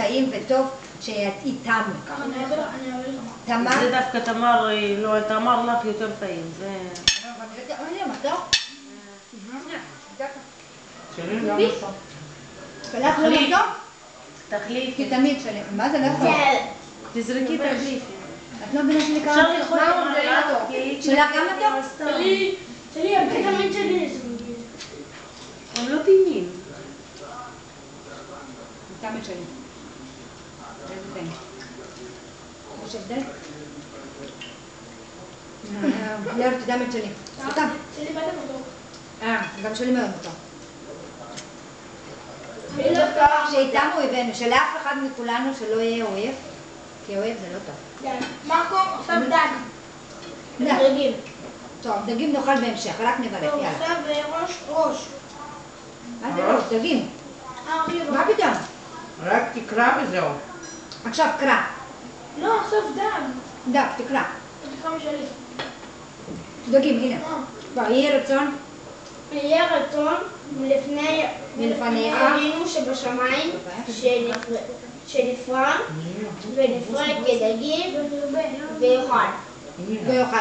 טעים וטוב שאיתם. אני אעביר לך. תמר? זה דווקא תמר, לא, תמר לך יותר טעים. זה... אני מתוק. שלי גם מתוק. שלך לא מתוק? תחליפי. כי תמיד שלי. מה זה לא יכול? תזרקי תחליפי. את לא מבינה שלי כמה? אפשר לאכול תמר. שלך גם מתוק? שלי, תמיד שלי. הם לא טעימים. תמיד שלי. איזה טעים. יש הבדל? לא, תמיד שלי. סתם. שלי בטח מתוק. גם שלי מאוד מתוק. לא שאיתנו הבאנו, שלאף אחד מכולנו שלא יהיה אויב, כי אויב זה לא טוב. מקום, עכשיו דג. דג. דגים. טוב, דגים נאכל בהמשך, רק נברך, טוב, יאללה. עכשיו ראש. מה זה ראש? דגים. מה פתאום? רק תקרא וזהו. עכשיו קרא. לא, עכשיו דג. דג, תקרא. תקרא משלי. דגים, הנה. כבר, יהיה רצון. יהיה רצון מלפני אבינו שבשמיים שנפרע ונפרע כדגים ויאכל. ויאכל.